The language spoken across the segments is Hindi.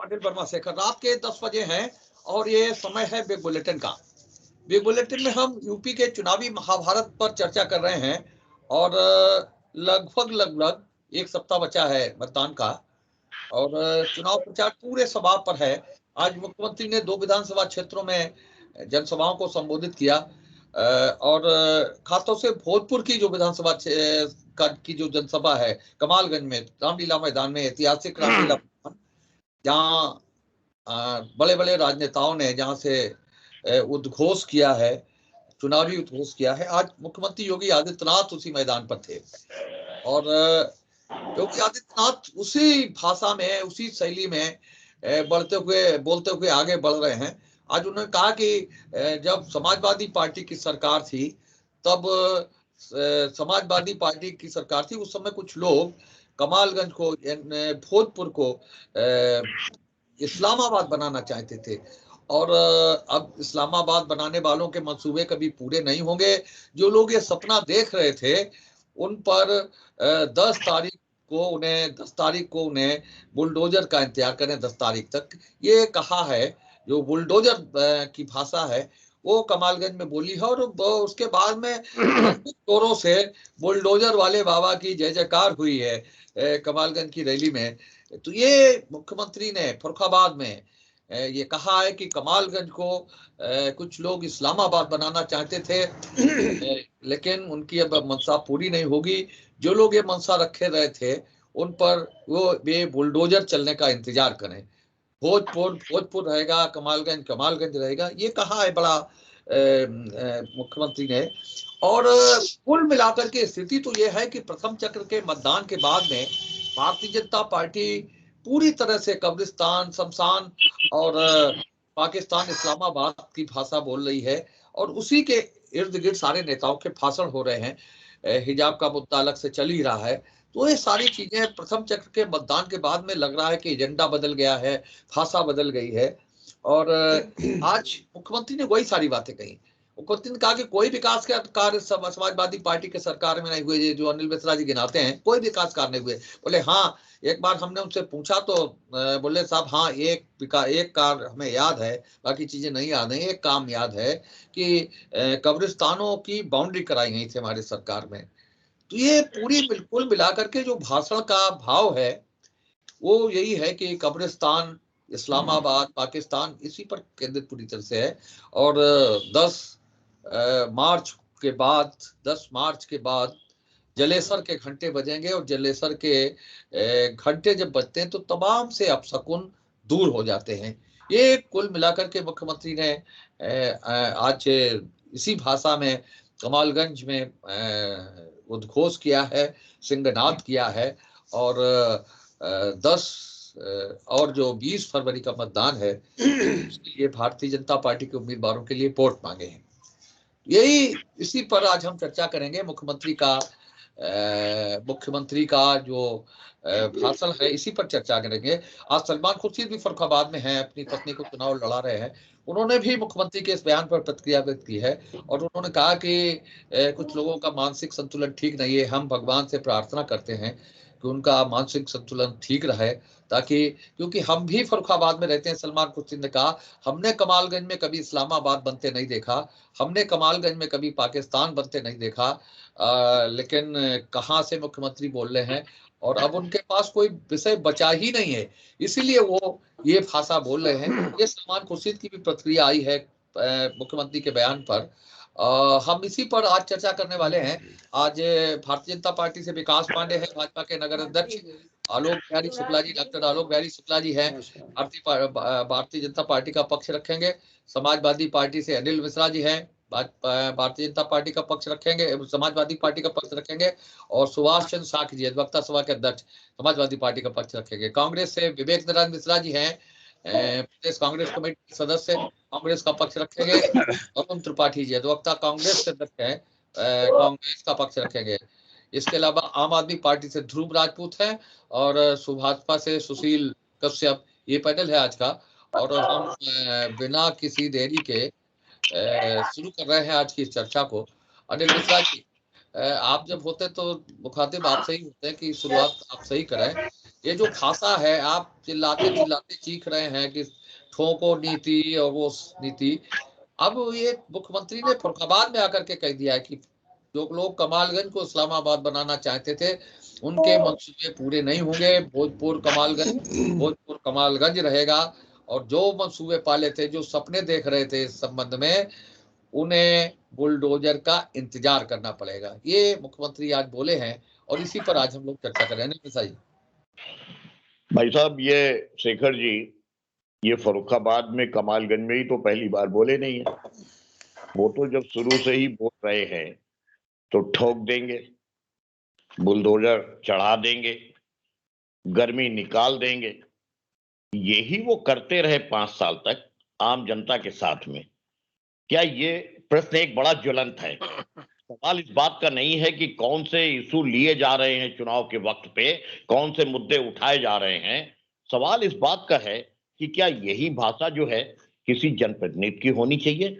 अनिल वर्मा शेखर। रात के 10 बजे हैं और ये समय है बिग बुलेटिन का। बिग बुलेटिन में हम यूपी के चुनावी महाभारत पर चर्चा कर रहे हैं और लगभग एक सप्ताह बचा है मतदान का और चुनाव प्रचार पूरे सभा पर है। आज मुख्यमंत्री ने 2 विधानसभा क्षेत्रों में जनसभाओं को संबोधित किया और खासतौर से भोजपुर की जो विधानसभा की जो जनसभा है कमालगंज में रामलीला मैदान में, ऐतिहासिक रामलीला मैदान, जहाँ बड़े बड़े राजनेताओं ने जहाँ से उद्घोष किया है, चुनावी उद्घोष किया है। आज मुख्यमंत्री योगी आदित्यनाथ उसी मैदान पर थे और योगी आदित्यनाथ उसी भाषा में, उसी शैली में बोलते हुए आगे बढ़ रहे हैं। आज उन्होंने कहा कि जब समाजवादी पार्टी की सरकार थी तब समाजवादी पार्टी की सरकार थी, उस समय कुछ लोग कमालगंज को, भोजपुर को इस्लामाबाद बनाना चाहते थे और अब इस्लामाबाद बनाने वालों के मंसूबे कभी पूरे नहीं होंगे। जो लोग ये सपना देख रहे थे उन पर 10 तारीख को उन्हें बुलडोजर का इंतजार करें। 10 तारीख तक ये कहा है। जो बुलडोजर की भाषा है वो कमालगंज में बोली है और उसके बाद में जोरों से बुलडोजर वाले बाबा की जय जयकार हुई है कमालगंज की रैली में। तो ये मुख्यमंत्री ने फर्रुखाबाद में ये कहा है कि कमालगंज को कुछ लोग इस्लामाबाद बनाना चाहते थे लेकिन उनकी अब मंशा पूरी नहीं होगी। जो लोग ये मंशा रखे रहे थे उन पर वे बुलडोजर चलने का इंतजार करें। भोजपुर रहेगा, कमालगंज रहेगा, ये कहा है बड़ा मुख्यमंत्री ने। और कुल मिलाकर के स्थिति तो ये है कि प्रथम चक्र के मतदान के बाद में भारतीय जनता पार्टी पूरी तरह से कब्रिस्तान, शमशान और पाकिस्तान, इस्लामाबाद की भाषा बोल रही है और उसी के इर्द गिर्द सारे नेताओं के भाषण हो रहे हैं। हिजाब का मुद्दा अलग से चल ही रहा है। तो ये सारी चीजें प्रथम चक्र के मतदान के बाद में लग रहा है कि एजेंडा बदल गया है, भाषा बदल गई है। और आज मुख्यमंत्री ने वही सारी बातें कही। मुख्यमंत्री ने कहा कि कोई विकास के कार्य समाजवादी पार्टी के सरकार में नहीं हुए, जो अनिल मिश्रा जी गिनाते हैं, कोई विकास कार्य नहीं हुए। बोले हाँ, एक बार हमने उनसे पूछा तो बोले साहब हाँ, एक कार्य हमें याद है, बाकी चीजें नहीं याद है। एक काम याद है कि कब्रिस्तानों की बाउंड्री कराई गई थी हमारी सरकार में। तो ये पूरी बिल्कुल मिलाकर के जो भाषण का भाव है वो यही है कि कब्रिस्तान, इस्लामाबाद, पाकिस्तान, इसी पर केंद्रित पूरी तरह से है। और 10 मार्च के बाद जलेसर के घंटे बजेंगे और जलेसर के घंटे जब बजते हैं तो तमाम से अपशकुन दूर हो जाते हैं। ये कुल मिलाकर के मुख्यमंत्री ने आज इसी भाषा में कमालगंज में उद्घोष किया है, सिंहनाद किया है और 10 और जो 20 फरवरी का मतदान है उसके लिए भारतीय जनता पार्टी के उम्मीदवारों के लिए वोट मांगे हैं। इसी पर आज हम चर्चा करेंगे। मुख्यमंत्री का जो भाषण है इसी पर चर्चा करेंगे। आज सलमान खुर्शीद भी फर्रुखाबाद में हैं, अपनी पत्नी को चुनाव लड़ा रहे हैं। उन्होंने भी मुख्यमंत्री के इस बयान पर प्रतिक्रिया व्यक्त की है और उन्होंने कहा कि कुछ लोगों का मानसिक संतुलन ठीक नहीं है। हम भगवान से प्रार्थना करते हैं कि उनका मानसिक संतुलन ठीक रहे, ताकि, क्योंकि हम भी फर्रुखाबाद में रहते हैं। सलमान खुर्शीद ने कहा हमने कमालगंज में कभी इस्लामाबाद बनते नहीं देखा, हमने कमालगंज में कभी पाकिस्तान बनते नहीं देखा, लेकिन कहाँ से मुख्यमंत्री बोल रहे हैं और अब उनके पास कोई विषय बचा ही नहीं है, इसीलिए वो ये भाषा बोल रहे हैं। ये सलमान खुर्शीद की भी प्रतिक्रिया आई है मुख्यमंत्री के बयान पर। हम इसी पर आज चर्चा करने वाले हैं। आज भारतीय जनता पार्टी से विकास पांडे हैं, भाजपा के नगर अध्यक्ष आलोक बिहारी शुक्ला जी, डॉक्टर आलोक बिहारी शुक्ला जी हैं, भारतीय जनता पार्टी का पक्ष रखेंगे। समाजवादी पार्टी से अनिल मिश्रा जी हैं, भारतीय जनता पार्टी का पक्ष रखेंगे, समाजवादी पार्टी का पक्ष रखेंगे। और सुभाष चंद्र साख जी, अधिवक्ता सभा के अध्यक्ष, समाजवादी पार्टी का पक्ष रखेंगे। कांग्रेस से विवेक नारायण मिश्रा जी हैं, प्रदेश कांग्रेस कमेटी सदस्य, कांग्रेस का पक्ष रखेंगे। अरुण त्रिपाठी जी, अधिवक्ता, कांग्रेस से अध्यक्ष हैं, कांग्रेस का पक्ष रखेंगे। इसके अलावा आम आदमी पार्टी से ध्रुव राजपूत है और भाजपा से सुशील कश्यप। ये पैनल है आज का और हम बिना किसी देरी के शुरू कर रहे हैं आज की चर्चा को। अनिल मिश्रा जी, आप जब होते तो मुखातिब आपसे ही होते हैं कि शुरुआत आप सही करें। ये जो भाषा है, आप चिल्लाते चिल्लाते चीख रहे हैं कि ठोको नीति और वो नीति, अब ये मुख्यमंत्री ने फरुखाबाद में आकर के कह दिया है कि जो लोग कमालगंज को इस्लामाबाद बनाना चाहते थे उनके मंसूबे पूरे नहीं होंगे, भोजपुर कमालगंज रहेगा। और जो मंसूबे पाले थे, जो सपने देख रहे थे इस संबंध में, उन्हें बुलडोजर का इंतजार करना पड़ेगा। ये मुख्यमंत्री आज बोले हैं और इसी पर आज हम लोग चर्चा कर रहे हैं। भाई साहब, ये शेखर जी, ये फरुखाबाद में कमालगंज में ही तो पहली बार बोले नहीं है। वो तो जब शुरू से ही बोल रहे हैं तो ठोक देंगे, बुलडोजर चढ़ा देंगे, गर्मी निकाल देंगे। यही वो करते रहे 5 साल तक आम जनता के साथ में। क्या ये प्रश्न एक बड़ा ज्वलंत है। सवाल इस बात का नहीं है कि कौन से इशू लिए जा रहे हैं चुनाव के वक्त पे, कौन से मुद्दे उठाए जा रहे हैं। सवाल इस बात का है कि क्या यही भाषा जो है किसी जनप्रतिनिधि की होनी चाहिए?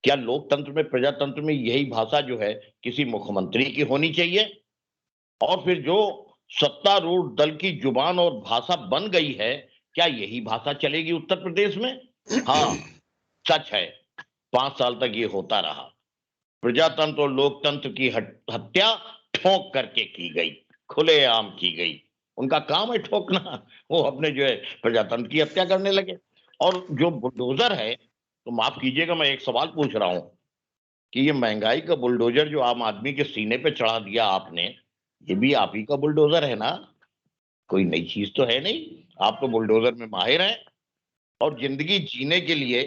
क्या लोकतंत्र में, प्रजातंत्र में यही भाषा जो है किसी मुख्यमंत्री की होनी चाहिए? और फिर जो सत्तारूढ़ दल की जुबान और भाषा बन गई है, क्या यही भाषा चलेगी उत्तर प्रदेश में? हाँ, सच है, 5 साल तक ये होता रहा। प्रजातंत्र और लोकतंत्र की हत्या ठोक करके की गई, खुलेआम की गई। उनका काम है ठोकना। वो अपने जो है प्रजातंत्र की हत्या करने लगे। और जो बुलडोजर है, तो माफ कीजिएगा, मैं एक सवाल पूछ रहा हूं कि ये महंगाई का बुलडोजर जो आम आदमी के सीने पे चढ़ा दिया आपने, ये भी आप ही का बुलडोजर है ना? कोई नई चीज तो है नहीं। आप तो बुलडोजर में माहिर हैं। और जिंदगी जीने के लिए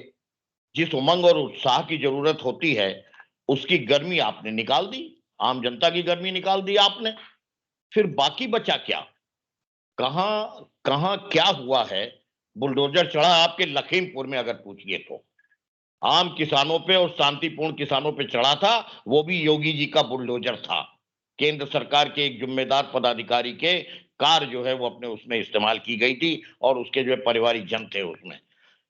जिस उमंग और उत्साह की जरूरत होती है, उसकी गर्मी आपने निकाल दी, आम जनता की गर्मी निकाल दी आपने। फिर बाकी बचा क्या? कहां कहां क्या हुआ है? बुलडोजर चढ़ा आपके लखीमपुर में, अगर पूछिए तो आम किसानों पे और शांतिपूर्ण किसानों पे चढ़ा था। वो भी योगी जी का बुलडोजर था। केंद्र सरकार के एक जिम्मेदार पदाधिकारी के कार जो है वो अपने उसमें इस्तेमाल की गई थी और उसके जो है परिवारिक जन थे उसमें।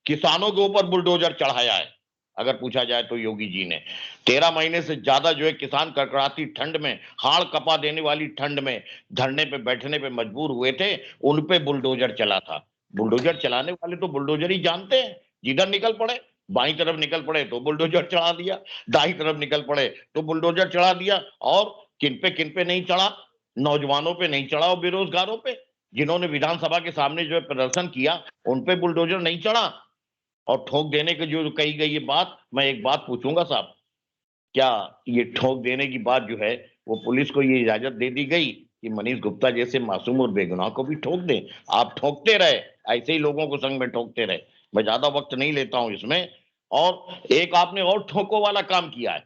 किसानों के ऊपर बुलडोजर चढ़ाया है अगर पूछा जाए तो योगी जी ने। 13 महीने से ज्यादा जो है किसान कड़कड़ाती ठंड में, हाड़ कपा देने वाली ठंड में धरने पे बैठने पे मजबूर हुए थे, उन पे बुलडोजर चला था। बुलडोजर चलाने वाले तो बुलडोजर ही जानते हैं। जिधर निकल पड़े, बाईं तरफ निकल पड़े तो बुलडोजर चढ़ा दिया, दाई तरफ निकल पड़े तो बुलडोजर चढ़ा दिया। और किन पे नहीं चढ़ा? नौजवानों पे नहीं चढ़ा और बेरोजगारों पे, जिन्होंने विधानसभा के सामने जो है प्रदर्शन किया, उन पे बुलडोजर नहीं चढ़ा। और ठोक देने की जो कही गई ये बात, मैं एक बात पूछूंगा साहब, क्या ये ठोक देने की बात जो है वो पुलिस को ये इजाजत दे दी गई कि मनीष गुप्ता जैसे मासूम और बेगुनाह को भी ठोक दें? आप ठोकते रहे, ऐसे ही लोगों को संग में ठोकते रहे। मैं ज्यादा वक्त नहीं लेता हूं इसमें। और एक आपने और ठोको वाला काम किया है।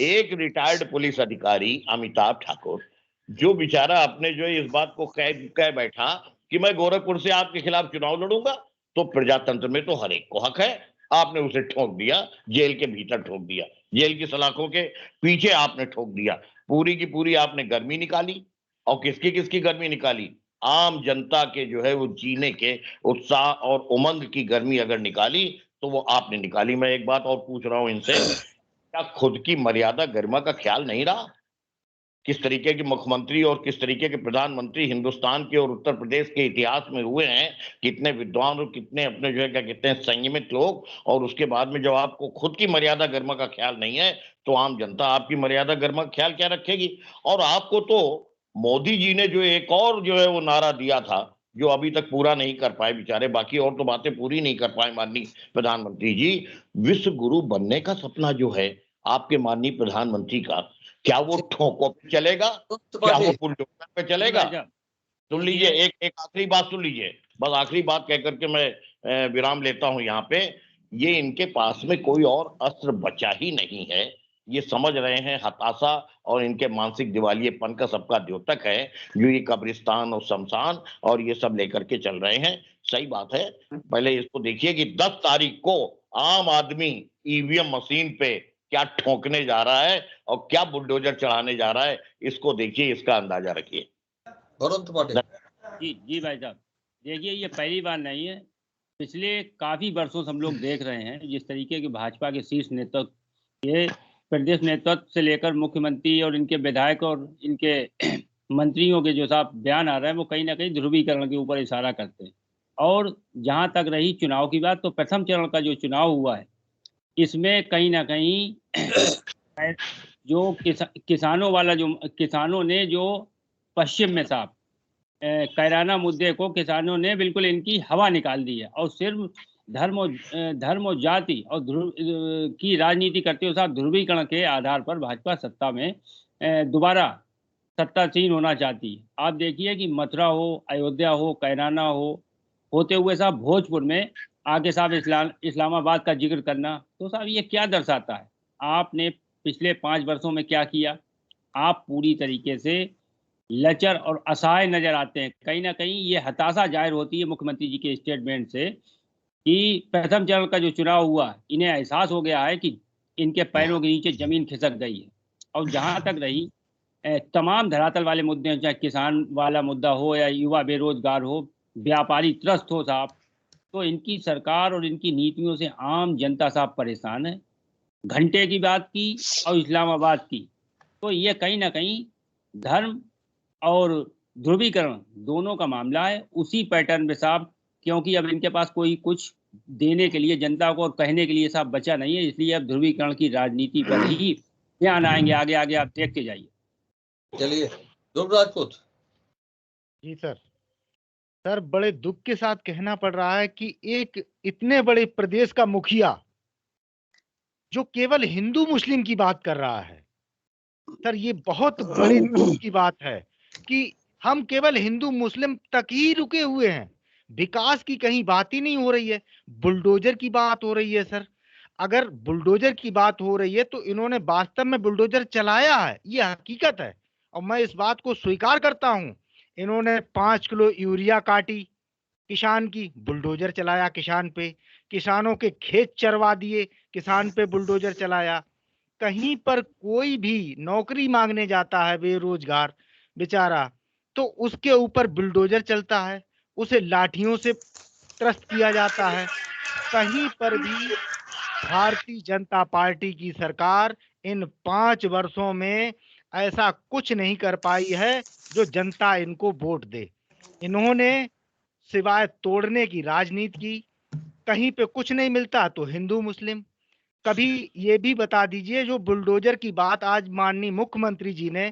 एक रिटायर्ड पुलिस अधिकारी अमिताभ ठाकुर, जो बेचारा अपने जो है इस बात को कह बैठा कि मैं गोरखपुर से आपके खिलाफ चुनाव लड़ूंगा, तो प्रजातंत्र में तो हर एक को हक है। आपने उसे ठोक दिया, जेल के भीतर ठोक दिया, जेल की सलाखों के पीछे आपने ठोक दिया। पूरी की पूरी आपने गर्मी निकाली। और किसकी किसकी गर्मी निकाली? आम जनता के जो है वो जीने के उत्साह और उमंग की गर्मी अगर निकाली तो वो आपने निकाली। मैं एक बात और पूछ रहा हूं इनसे, क्या खुद की मर्यादा गरिमा का ख्याल नहीं रहा? किस तरीके के मुख्यमंत्री और किस तरीके के प्रधानमंत्री हिंदुस्तान के और उत्तर प्रदेश के इतिहास में हुए हैं। कितने विद्वान और कितने अपने जो है क्या कहते हैं संयमित लोग। और उसके बाद में जब आपको खुद की मर्यादा गरिमा का ख्याल नहीं है, तो आम जनता आपकी मर्यादा गरिमा का ख्याल क्या रखेगी? और आपको तो मोदी जी ने जो एक और जो है वो नारा दिया था, जो अभी तक पूरा नहीं कर पाए बेचारे, बाकी और तो बातें पूरी नहीं कर पाए माननीय प्रधानमंत्री जी। विश्व गुरु बनने का सपना जो है आपके माननीय प्रधानमंत्री का, क्या वो ठोकों पे चलेगा? क्या वो बुलडोजर पे चलेगा? सुन लीजिए, एक एक आखिरी बात सुन लीजिए, बस आखिरी बात कह करके मैं विराम लेता हूं यहाँ पे। ये इनके पास में कोई और अस्त्र बचा ही नहीं है। ये समझ रहे हैं हताशा और इनके मानसिक दिवालियेपन का सबका द्योतक है, जो ये कब्रिस्तान और शमशान और ये सब लेकर के चल रहे हैं। सही बात है, पहले इसको देखिए कि 10 तारीख को आम आदमी ईवीएम मशीन पे क्या ठोकने जा रहा है और क्या बुलडोजर चढ़ाने जा रहा है। इसको देखिए, इसका अंदाजा रखिए। जी भाई साहब, देखिए ये पहली बार नहीं है। पिछले काफी वर्षों से हम लोग देख रहे हैं जिस तरीके के भाजपा के शीर्ष नेतृत्व, ये प्रदेश नेतृत्व से लेकर मुख्यमंत्री और इनके विधायक और इनके मंत्रियों के जो साहब बयान आ रहे हैं वो कहीं ना कहीं ध्रुवीकरण के ऊपर इशारा करते हैं। और जहां तक रही चुनाव की बात, तो प्रथम चरण का जो चुनाव हुआ है इसमें कहीं ना कहीं जो किसानों वाला, जो किसानों ने जो पश्चिम में साहब कैराना मुद्दे को किसानों ने बिल्कुल इनकी हवा निकाल दी है, और सिर्फ धर्म और जाति और ध्रुव की राजनीति करते हुए साथ ध्रुवीकरण के आधार पर भाजपा सत्ता में दोबारा सत्तासीन होना चाहती है। आप देखिए कि मथुरा हो, अयोध्या हो, कैराना हो, होते हुए साहब भोजपुर में आगे साहब इस्लामाबाद का जिक्र करना, तो साहब ये क्या दर्शाता है? आपने पिछले 5 वर्षों में क्या किया? आप पूरी तरीके से लचर और असहाय नजर आते हैं। कहीं ना कहीं ये हताशा जाहिर होती है मुख्यमंत्री जी के स्टेटमेंट से कि प्रथम चरण का जो चुनाव हुआ, इन्हें एहसास हो गया है कि इनके पैरों के नीचे जमीन खिसक गई है। और जहां तक रही तमाम धरातल वाले मुद्दे हैं, चाहे किसान वाला मुद्दा हो या युवा बेरोजगार हो, व्यापारी त्रस्त हो साहब, तो इनकी सरकार और इनकी नीतियों से आम जनता साहब परेशान है। घंटे की बात की और इस्लामाबाद की, तो ये कहीं ना कहीं धर्म और ध्रुवीकरण दोनों का मामला है, उसी पैटर्न में साहब, क्योंकि अब इनके पास कोई कुछ देने के लिए जनता को और कहने के लिए साहब बचा नहीं है, इसलिए अब ध्रुवीकरण की राजनीति पर ही ध्यान आएंगे। आगे आगे आप देख के जाइए। चलिए ध्रुव राजपूत। जी सर। सर, बड़े दुख के साथ कहना पड़ रहा है कि एक इतने बड़े प्रदेश का मुखिया जो केवल हिंदू मुस्लिम की बात कर रहा है, सर ये बहुत बड़ी दुख की बात है कि हम केवल हिंदू मुस्लिम तक ही रुके हुए हैं, विकास की कहीं बात ही नहीं हो रही है। बुलडोजर की बात हो रही है सर। अगर बुलडोजर की बात हो रही है तो इन्होंने वास्तव में बुलडोजर चलाया है, ये हकीकत है और मैं इस बात को स्वीकार करता हूं। इन्होंने 5 किलो यूरिया काटी किसान की, बुलडोजर चलाया किसान पे। किसानों के खेत चरवा दिए, किसान पे बुलडोजर चलाया। कहीं पर कोई भी नौकरी मांगने जाता है बेरोजगार बेचारा, तो उसके ऊपर बुलडोजर चलता है, उसे लाठियों से त्रस्त किया जाता है। कहीं पर भी भारतीय जनता पार्टी की सरकार इन 5 वर्षों में ऐसा कुछ नहीं कर पाई है जो जनता इनको वोट दे। इन्होंने सिवाय तोड़ने की राजनीति की। कहीं पे कुछ नहीं मिलता तो हिंदू मुस्लिम। कभी ये भी बता दीजिए, जो बुलडोजर की बात आज माननीय मुख्यमंत्री जी ने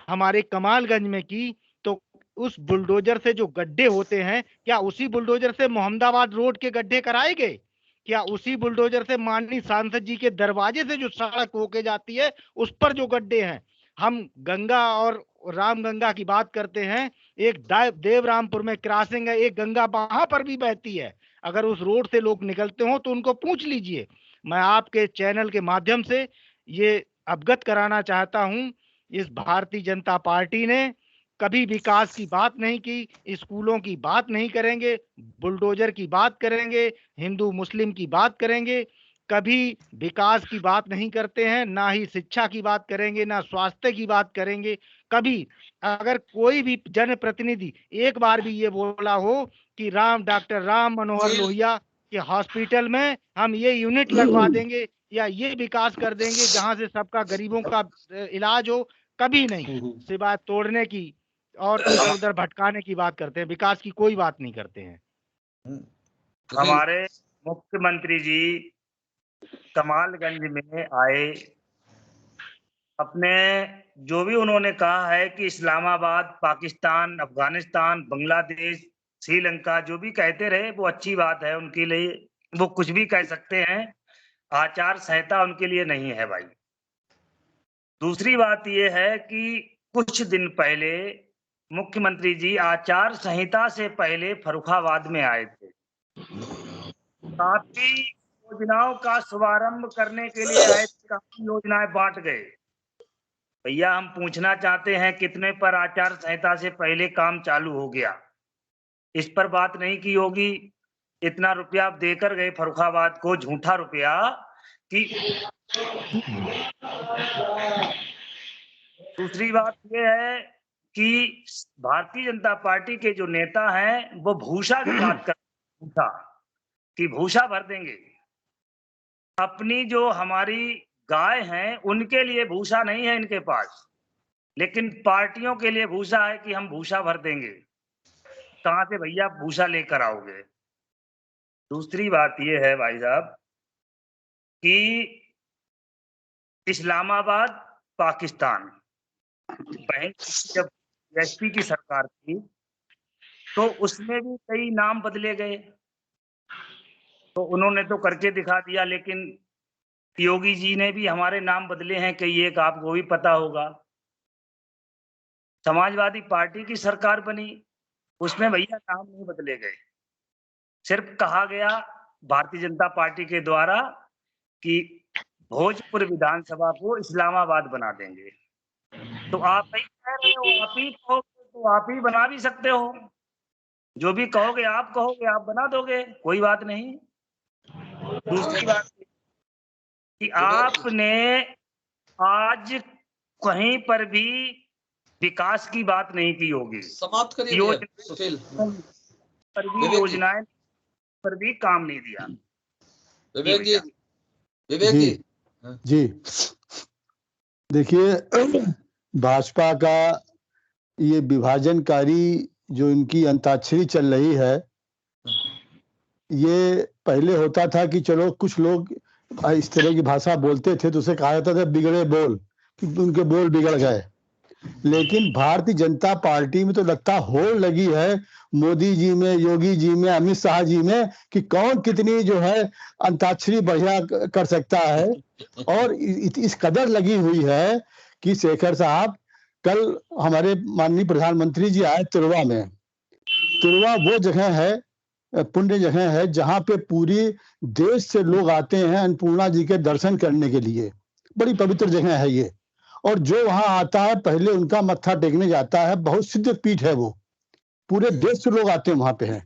हमारे कमालगंज में की, तो उस बुलडोजर से जो गड्ढे होते हैं, क्या उसी बुलडोजर से मोहम्मदाबाद रोड के गड्ढे कराए गए? क्या उसी बुलडोजर से माननीय सांसद जी के दरवाजे से जो सड़क होके जाती है उस पर जो गड्ढे हैं? हम गंगा और रामगंगा की बात करते हैं, एक देवरामपुर में क्रॉसिंग है, एक गंगा वहां पर भी बहती है। अगर उस रोड से लोग निकलते हो तो उनको पूछ लीजिए। मैं आपके चैनल के माध्यम से ये अवगत कराना चाहता हूं, इस भारतीय जनता पार्टी ने कभी विकास की बात नहीं की, स्कूलों की बात नहीं करेंगे, बुलडोजर की बात करेंगे, हिंदू मुस्लिम की बात करेंगे, कभी विकास की बात नहीं करते हैं, ना ही शिक्षा की बात करेंगे, ना स्वास्थ्य की बात करेंगे। कभी अगर कोई भी जनप्रतिनिधि एक बार भी ये बोला हो कि डॉक्टर राम मनोहर लोहिया के हॉस्पिटल में हम ये यूनिट लगवा देंगे या ये विकास कर देंगे जहां से सबका गरीबों का इलाज हो, कभी नहीं। सिवाय तोड़ने की और इधर उधर भटकाने की बात करते हैं, विकास की कोई बात नहीं करते हैं। हमारे मुख्यमंत्री जी कमालगंज में आए, अपने जो भी उन्होंने कहा है कि इस्लामाबाद, पाकिस्तान, अफगानिस्तान, बांग्लादेश, श्रीलंका, जो भी कहते रहे वो अच्छी बात है उनके लिए, वो कुछ भी कह सकते हैं। आचार संहिता उनके लिए नहीं है भाई। दूसरी बात ये है कि कुछ दिन पहले मुख्यमंत्री जी आचार संहिता से पहले फर्रुखाबाद में आए थे, काफी योजनाओं का शुभारंभ करने के लिए आए, काफी योजनाएं बांट गए। भैया हम पूछना चाहते हैं कितने पर आचार संहिता से पहले काम चालू हो गया? इस पर बात नहीं की होगी। इतना रुपया आप देकर गए फर्रुखाबाद को, झूठा रुपया कि। दूसरी बात यह है कि भारतीय जनता पार्टी के जो नेता हैं वो भूसा की बात करते हैं कि भूसा भर देंगे। अपनी जो हमारी गाय हैं उनके लिए भूसा नहीं है इनके पास। लेकिन पार्टियों के लिए भूसा है कि हम भूसा भर देंगे। कहाँ से भैया भूसा लेकर आओगे? दूसरी बात ये है भाई साहब कि इस्लामाबाद पाकिस्तान बहन जब एसपी की सरकार थी तो उसमें भी कई नाम बदले गए, तो उन्होंने तो करके दिखा दिया, लेकिन योगी जी ने भी हमारे नाम बदले हैं कई एक, आपको भी पता होगा। समाजवादी पार्टी की सरकार बनी, उसमें भैया नाम नहीं बदले गए, सिर्फ कहा गया भारतीय जनता पार्टी के द्वारा कि भोजपुर विधानसभा को इस्लामाबाद बना देंगे। तो आप ही कह रहे हो, आप ही कहोगे तो आप ही बना भी सकते हो, जो भी कहोगे आप बना दोगे, कोई बात नहीं। दूसरी बात कि आपने आज कहीं पर भी विकास की बात नहीं की होगी, समाप्त करिए योजना सुशील। पर भी योजनाएं पर भी काम नहीं दिया। विवेक जी जी देखिए, भाजपा का ये विभाजनकारी जो इनकी अंताक्षरी चल रही है, ये पहले होता था कि चलो कुछ लोग इस तरह की भाषा बोलते थे तो उसे कहा जाता था बिगड़े बोल, कि उनके बोल बिगड़ गए। लेकिन भारतीय जनता पार्टी में तो लगता होड़ लगी है मोदी जी में, योगी जी में, अमित शाह जी में, कि कौन कितनी जो है अंताक्षरी बढ़िया कर सकता है। और इस कदर लगी हुई है कि शेखर साहब, कल हमारे माननीय प्रधानमंत्री जी आए तिरवा में। तिरवा वो जगह है, पुण्य जगह है, जहाँ पे पूरी देश से लोग आते हैं अन्नपूर्णा जी के दर्शन करने के लिए। बड़ी पवित्र जगह है ये। और जो वहां आता है पहले उनका मत्था टेकने जाता है। बहुत सिद्ध पीठ है वो, पूरे देश से लोग आते हैं वहां पे हैं।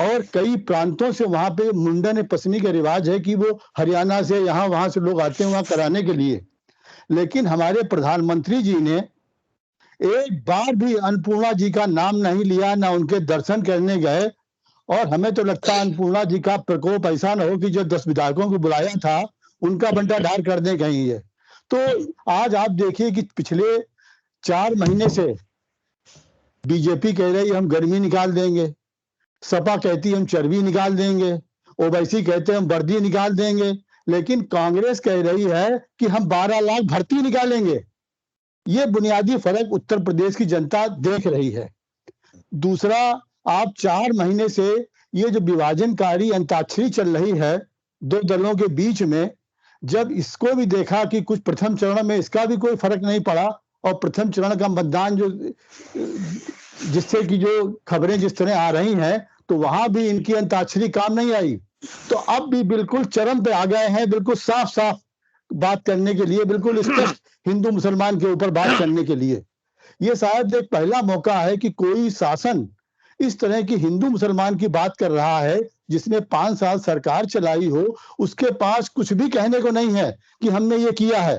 और कई प्रांतों से वहां पे मुंडन पसनी का रिवाज है कि वो हरियाणा से यहाँ वहां से लोग आते हैं वहां कराने के लिए। लेकिन हमारे प्रधानमंत्री जी ने एक बार भी अन्नपूर्णा जी का नाम नहीं लिया, ना उनके दर्शन करने गए। और हमें तो लगता है अन्नपूर्णा जी का प्रकोप ऐसा ना हो कि जो 10 विधायकों को बुलाया था उनका बंटाढार कर दे कहीं ये। तो आज आप देखिए कि पिछले 4 महीने से बीजेपी कह रही हम गर्मी निकाल देंगे, सपा कहती हम चर्बी निकाल देंगे, ओवैसी कहते हम वर्दी निकाल देंगे, लेकिन कांग्रेस कह रही है कि हम 12 लाख भर्ती निकालेंगे। ये बुनियादी फर्क उत्तर प्रदेश की जनता देख रही है। दूसरा, आप 4 महीने से ये जो विभाजनकारी अंताक्षरी चल रही है दो दलों के बीच में, जब इसको भी देखा कि कुछ प्रथम चरण में इसका भी कोई फर्क नहीं पड़ा, और प्रथम चरण का मतदान जो जिससे कि जो खबरें जिस तरह आ रही हैं, तो वहां भी इनकी अंताक्षरी काम नहीं आई। तो अब भी बिल्कुल चरम पे आ गए हैं, बिल्कुल साफ साफ बात करने के लिए, बिल्कुल स्पष्ट हिंदू मुसलमान के ऊपर बात करने के लिए। ये शायद एक पहला मौका है कि कोई शासन इस तरह की हिंदू मुसलमान की बात कर रहा है जिसने 5 साल सरकार चलाई हो। उसके पास कुछ भी कहने को नहीं है कि हमने ये किया है।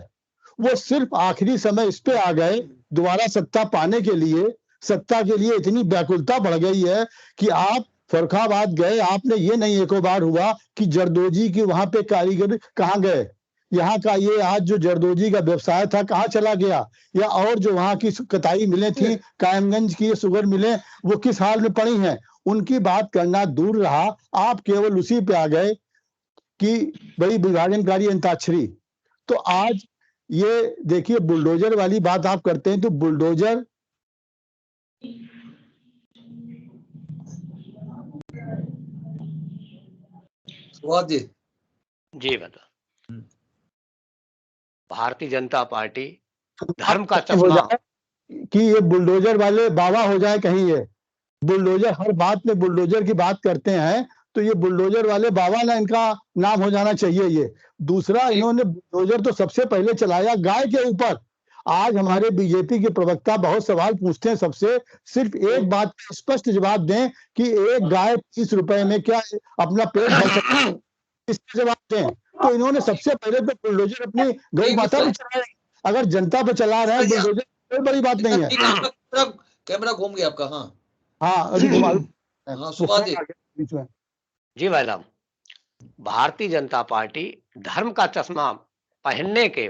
वो सिर्फ आखिरी समय इस पे आ गए दोबारा सत्ता पाने के लिए। सत्ता के लिए इतनी व्याकुलता बढ़ गई है कि आप फर्रुखाबाद गए, आपने ये नहीं एको बार हुआ कि जरदोजी की वहां पे कारीगर कहाँ गए, यहाँ का ये आज जो जरदोजी का व्यवसाय था कहाँ चला गया, या और जो वहां की कताई मिलें थी, कायमगंज की शुगर मिलें, वो किस हाल में पड़ी हैं, उनकी बात करना दूर रहा। आप केवल उसी पे आ गए कि बड़ी विभाजनकारी अंताक्षरी। तो आज ये देखिए, बुलडोजर वाली बात आप करते हैं, तो बुलडोजर जी बता, भारतीय जनता पार्टी धर्म का चश्मा कि ये बुलडोजर वाले बाबा हो जाए कहीं। ये बुलडोजर, हर बात में बुलडोजर की बात करते हैं, तो ये बुलडोजर वाले बाबा ना इनका नाम हो जाना चाहिए ये। दूसरा, इन्होंने बुलडोजर तो सबसे पहले चलाया गाय के ऊपर। आज हमारे बीजेपी के प्रवक्ता बहुत सवाल पूछते हैं सबसे, सिर्फ एक बात का स्पष्ट जवाब दें कि एक गाय 30 रुपए में क्या अपना पेट भर सकती है, इसका जवाब दें। तो इन्होंने सबसे पहले तो बुलडोजर अपनी गौ माता पे चलाया। अगर जनता पे चला रहे हैं बुलडोजर, कोई बड़ी बात नहीं है। कैमरा घूम गया आपका। हाँ अभी घुमा। जी भाई साहब, भारतीय जनता पार्टी धर्म का चश्मा पहनने के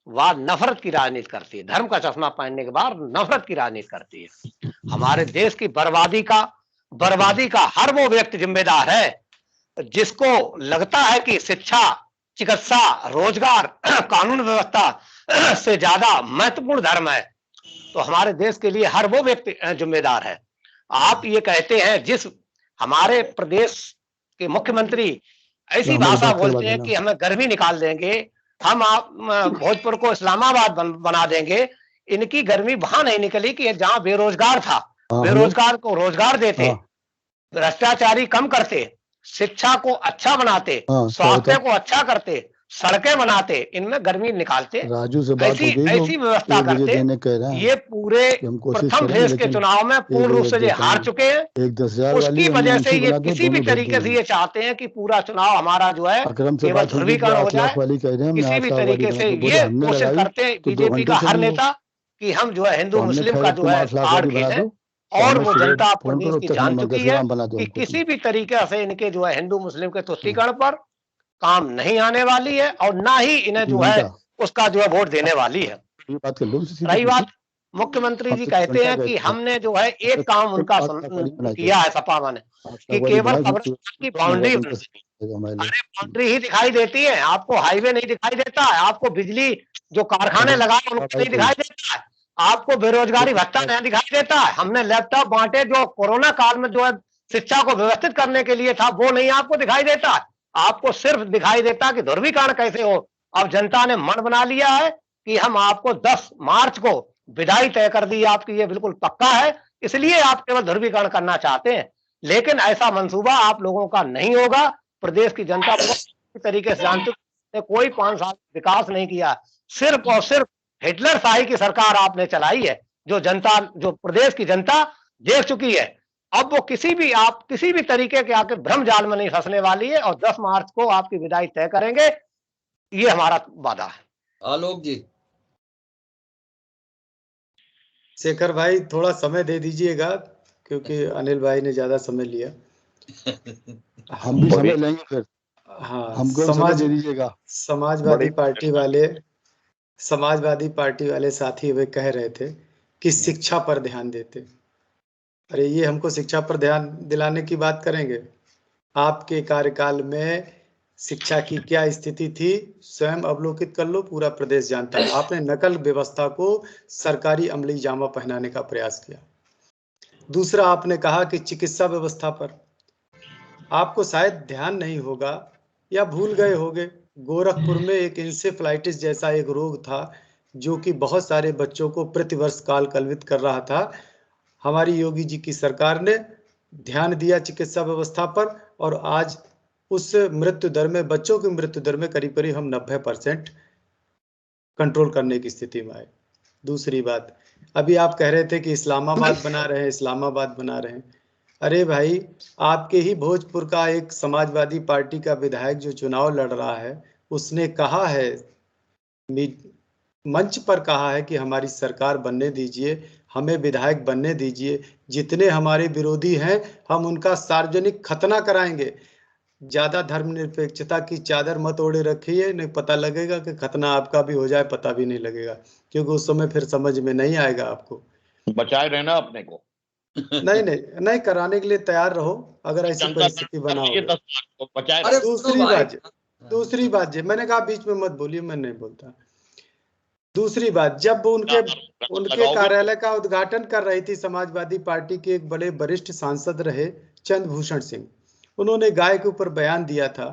वह नफरत की राजनीति करती है। धर्म का चश्मा पहनने के बाद नफरत की राजनीति करती है। हमारे देश की बर्बादी का हर वो व्यक्ति जिम्मेदार है जिसको लगता है कि शिक्षा, चिकित्सा, रोजगार, कानून व्यवस्था से ज्यादा महत्वपूर्ण धर्म है। तो हमारे देश के लिए हर वो व्यक्ति जिम्मेदार है। आप ये कहते हैं, जिस हमारे प्रदेश के मुख्यमंत्री ऐसी भाषा बोलते हैं कि हमें गर्मी निकाल देंगे, हम आप भोजपुर को इस्लामाबाद बना देंगे। इनकी गर्मी वहां नहीं निकली कि जहां बेरोजगार था, बेरोजगार को रोजगार देते, भ्रष्टाचारी कम करते, शिक्षा को अच्छा बनाते, स्वास्थ्य को अच्छा करते, सड़कें बनाते, इनमें गर्मी निकालते, राजू से बात ऐसी व्यवस्था करते। ये पूरे प्रथम फेज के चुनाव में पूर्ण रूप से ये हार चुके हैं। उसकी वजह से ये किसी भी तरीके से ये चाहते हैं कि पूरा चुनाव हमारा जो है केवल ध्रुवीकरण हो जाए। किसी भी तरीके से ये कोशिश करते हैं बीजेपी का हर नेता कि हम जो है हिंदू मुस्लिम का जो है फाड़ खींचे, और वो जनता प्रदेश की जान चुकी है कि किसी भी तरीके से इनके जो है हिंदू मुस्लिम के तुष्टीकरण पर काम नहीं आने वाली है, और ना ही इन्हें जो है उसका जो है वोट देने वाली है। रही बात, मुख्यमंत्री जी कहते हैं कि हमने जो है एक काम उनका किया है सपा ने कि केवल कब्रिस्तान की बाउंड्री, अरे बाउंड्री ही दिखाई देती है, आपको हाईवे नहीं दिखाई देता है, आपको बिजली जो कारखाने लगाए उनको नहीं दिखाई देता है, आपको बेरोजगारी भत्ता नहीं दिखाई देता है। हमने लैपटॉप बांटे जो कोरोना काल में जो है शिक्षा को व्यवस्थित करने के लिए था, वो नहीं आपको दिखाई देता है। आपको सिर्फ दिखाई देता कि ध्रुवीकरण कैसे हो। अब जनता ने मन बना लिया है कि हम आपको 10 मार्च को विदाई तय कर दी आपकी, ये बिल्कुल पक्का है, इसलिए आप केवल ध्रुवीकरण करना चाहते हैं। लेकिन ऐसा मंसूबा आप लोगों का नहीं होगा। प्रदेश की जनता पूरी तरीके से जानती है, कोई 5 साल विकास नहीं किया, सिर्फ और सिर्फ हिटलर शाही की सरकार आपने चलाई है, जो प्रदेश की जनता देख चुकी है। अब वो किसी भी तरीके के आके भ्रम जाल में नहीं फंसने वाली है, और 10 मार्च को आपकी विदाई तय करेंगे, ये हमारा वादा है। आलोक जी। शेखर भाई थोड़ा समय दे दीजिएगा, क्योंकि अनिल भाई ने ज्यादा समय लिया। हम भी समय लेंगे फिर। हाँ, हमको समय दे दीजिएगा। समाजवादी पार्टी वाले साथी वे कह रहे थे कि शिक्षा पर ध्यान देते। अरे ये हमको शिक्षा पर ध्यान दिलाने की बात करेंगे? आपके कार्यकाल में शिक्षा की क्या स्थिति थी, स्वयं अवलोकित कर लो, पूरा प्रदेश जानता है। आपने नकल व्यवस्था को सरकारी अमली जामा पहनाने का प्रयास किया। दूसरा, आपने कहा कि चिकित्सा व्यवस्था पर आपको शायद ध्यान नहीं होगा या भूल गए होंगे, गोरखपुर में एक इंसेफ्लाइटिस जैसा एक रोग था जो कि बहुत सारे बच्चों को प्रतिवर्ष काल कलवित कर रहा था। हमारी योगी जी की सरकार ने ध्यान दिया चिकित्सा व्यवस्था पर, और आज उस मृत्यु दर में, बच्चों की मृत्यु दर में करीब करीब हम 90% कंट्रोल करने की स्थिति में आए। दूसरी बात, अभी आप कह रहे थे कि इस्लामाबाद बना रहे हैं। अरे भाई, आपके ही भोजपुर का एक समाजवादी पार्टी का विधायक जो चुनाव लड़ रहा है, उसने कहा है, मंच पर कहा है कि हमारी सरकार बनने दीजिए, हमें विधायक बनने दीजिए, जितने हमारे विरोधी हैं हम उनका सार्वजनिक खतना कराएंगे। ज्यादा धर्मनिरपेक्षता की चादर मत ओढ़े रखिए, नहीं पता लगेगा कि खतना आपका भी हो जाए, पता भी नहीं लगेगा, क्योंकि उस समय फिर समझ में नहीं आएगा आपको। बचाए रहना अपने को। नहीं कराने के लिए तैयार रहो अगर ऐसी परिस्थिति बना हो। दूसरी बात जी, मैंने कहा बीच में मत बोलिए, मैं नहीं बोलता। दूसरी बात, जब उनके कार्यालय का उद्घाटन कर रही थी समाजवादी पार्टी के एक बड़े वरिष्ठ सांसद रहे चंद्रभूषण सिंह, उन्होंने गाय के ऊपर बयान दिया था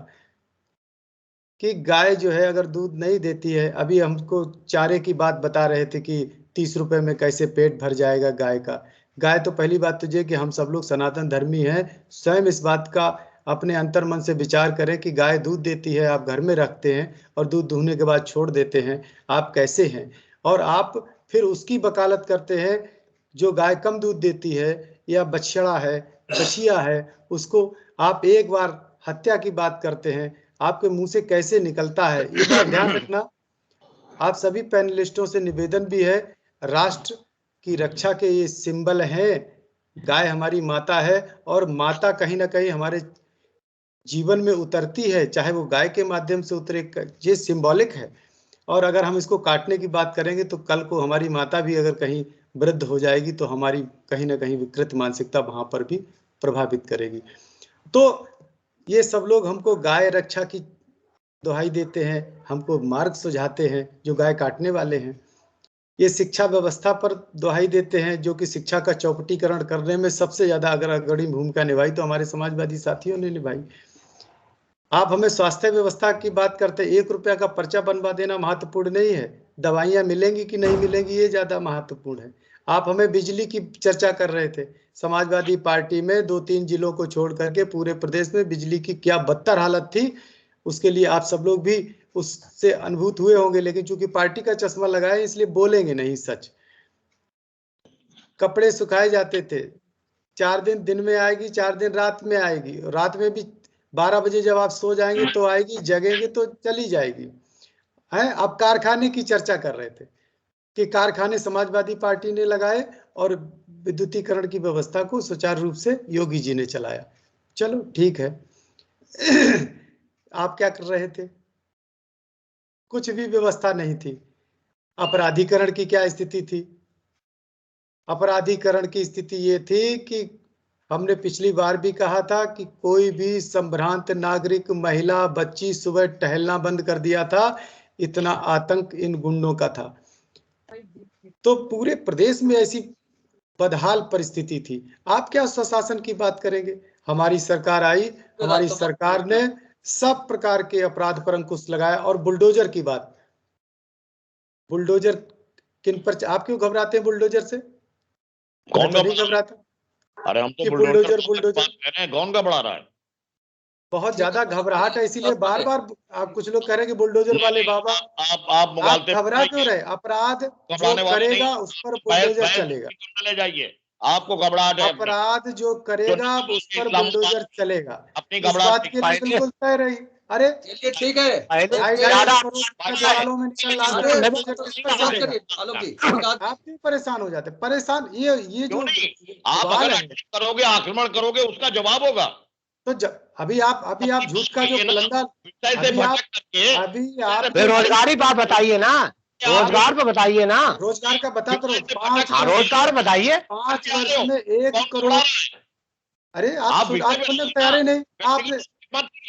कि गाय जो है अगर दूध नहीं देती है, अभी हमको चारे की बात बता रहे थे कि 30 रुपए में कैसे पेट भर जाएगा गाय का। गाय तो पहली बात तुझे कि हम सब लोग सनातन धर्मी हैं, स्वयं इस बात का अपने अंतर्मन से विचार करें कि गाय दूध देती है, आप घर में रखते हैं और दूध दूहने के बाद छोड़ देते हैं, आप कैसे हैं? और आप फिर उसकी वकालत करते हैं जो गाय कम दूध देती है या बछड़ा है, बछिया है, उसको आप एक बार हत्या की बात करते हैं। आपके मुंह से कैसे निकलता है, ये बात ध्यान रखना। आप सभी पैनलिस्टों से निवेदन भी है, राष्ट्र की रक्षा के ये सिंबल हैं, गाय हमारी माता है, और माता कहीं ना कहीं हमारे जीवन में उतरती है, चाहे वो गाय के माध्यम से उतरे, ये सिंबॉलिक है। और अगर हम इसको काटने की बात करेंगे तो कल को हमारी माता भी अगर कहीं वृद्ध हो जाएगी तो हमारी कहीं ना कहीं विकृत मानसिकता वहां पर भी प्रभावित करेगी। तो ये सब लोग हमको गाय रक्षा की दुहाई देते हैं, हमको मार्ग सुझाते हैं जो गाय काटने वाले हैं। ये शिक्षा व्यवस्था पर दुहाई देते हैं जो कि शिक्षा का चौपटीकरण करने में सबसे ज्यादा अगर अग्रणी भूमिका निभाई तो हमारे समाजवादी साथियों ने निभाई। आप हमें स्वास्थ्य व्यवस्था की बात करते हैं, 1 रुपया का पर्चा बनवा देना महत्वपूर्ण नहीं है, दवाइयां मिलेंगी कि नहीं मिलेंगी ये ज्यादा महत्वपूर्ण है। आप हमें बिजली की चर्चा कर रहे थे, समाजवादी पार्टी में 2-3 जिलों को छोड़ करके पूरे प्रदेश में बिजली की क्या बदतर हालत थी, उसके लिए आप सब लोग भी उससे अनुभूत हुए होंगे, लेकिन चूंकि पार्टी का चश्मा लगाए इसलिए बोलेंगे नहीं सच। कपड़े सुखाए जाते थे, 4 दिन दिन में आएगी, 4 दिन रात में आएगी, रात में भी 12 बजे जब आप सो जाएंगे तो आएगी, जगेंगे तो चली जाएगी है। आप कारखाने की चर्चा कर रहे थे कि कारखाने समाजवादी पार्टी ने लगाए और विद्युतीकरण की व्यवस्था को सुचारू रूप से योगी जी ने चलाया। चलो ठीक है। आप क्या कर रहे थे? कुछ भी व्यवस्था नहीं थी। अपराधीकरण की क्या स्थिति थी? अपराधीकरण की स्थिति ये थी कि हमने पिछली बार भी कहा था कि कोई भी संभ्रांत नागरिक, महिला, बच्ची सुबह टहलना बंद कर दिया था, इतना आतंक इन गुंडों का था। तो पूरे प्रदेश में ऐसी बदहाल परिस्थिति थी। आप क्या स्वशासन की बात करेंगे? हमारी सरकार आई, हमारी सरकार ने सब प्रकार के अपराध पर अंकुश लगाया। और बुलडोजर की बात, बुलडोजर किन पर, आप क्यों घबराते हैं बुलडोजर से? कौन नहीं घबराता? अरे हम तो बुलडोजर कौन घबरा रहा है? बहुत ज्यादा घबराहट है, इसीलिए बार बार आप कुछ लोग कह रहे हैं कि बुलडोजर वाले बाबा। आप घबरा क्यों रहे? अपराध जो करेगा उस पर बुलडोजर चलेगा। ले जाइए, आपको घबराहट है। अपराध जो करेगा उस पर बुलडोजर चलेगा, अपनी इस बात के लिए बिल्कुल तय रही। अरे चलिए ठीक है, आप क्यों परेशान हो जाते? परेशान ये जो आप अगर करोगे, आक्रमण करोगे, उसका जवाब होगा। तो अभी आप झूठ का जो कलंदर, अभी आप बेरोजगारी बात बताइए ना, रोजगार पे बताइए ना। रोजगार का बता दो, रोजगार बताइए। 5 वर्ष में 1 करोड़। अरे आप सुनने को तैयार ही नहीं। आप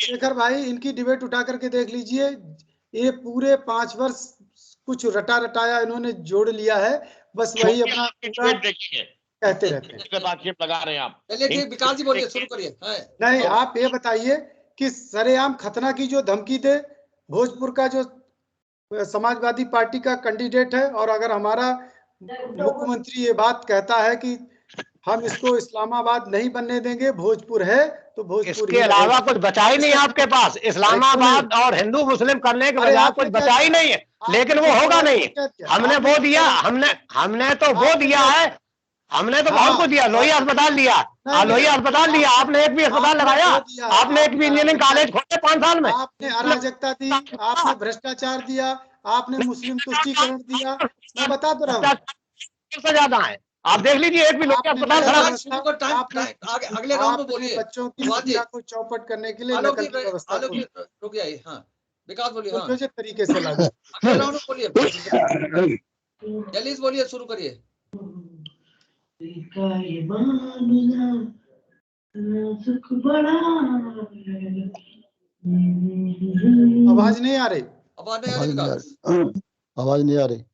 शेखर भाई इनकी डिबेट उठा करके देख लीजिए, ये पूरे 5 वर्ष कुछ रटा रटाया इन्होंने जोड़ लिया है, बस वही अपना कहते रहते हैं। लगा रहे हैं आप। चलिए ठीक, विकास जी बोलिए, शुरू करिए। नहीं, आप ये बताइए कि सरेआम खतना की जो धमकी दे, भोजपुर का जो समाजवादी पार्टी का कैंडिडेट है, और अगर हमारा मुख्यमंत्री ये बात कहता है कि हम इसको इस्लामाबाद नहीं बनने देंगे, भोजपुर है तो भोजपुर। इसके अलावा कुछ बचा ही नहीं आपके पास। इस्लामाबाद और हिंदू मुस्लिम करने के बजाय कुछ बचा ही नहीं है, लेकिन वो होगा नहीं। हमने वो दिया, हमने तो वो दिया है, हमने तो बहुत कुछ दिया। लोहिया अस्पताल दिया, लोहिया अस्पताल दिया, आपने एक भी अस्पताल लगाया? आपने एक भी इंजीनियरिंग कॉलेज खोले 5 साल में? आपने अराजकता दी, आपने भ्रष्टाचार दिया, आपने मुस्लिम तुष्टीकरण दिया। मैं बता तो रहा हूँ ज्यादा है। आप देख लीजिए, एक भी लोग अस्पताल अगले राउंड में बोलिए। बच्चों की शिक्षा को चौपट करने के लिए नकल की व्यवस्था विकास बोलिए। योजक तरीके से लागू। अगले राउंड में बोलिए, जल्दी से बोलिए, शुरू करिए। आवाज नहीं आ रही, आवाज नहीं आ रही।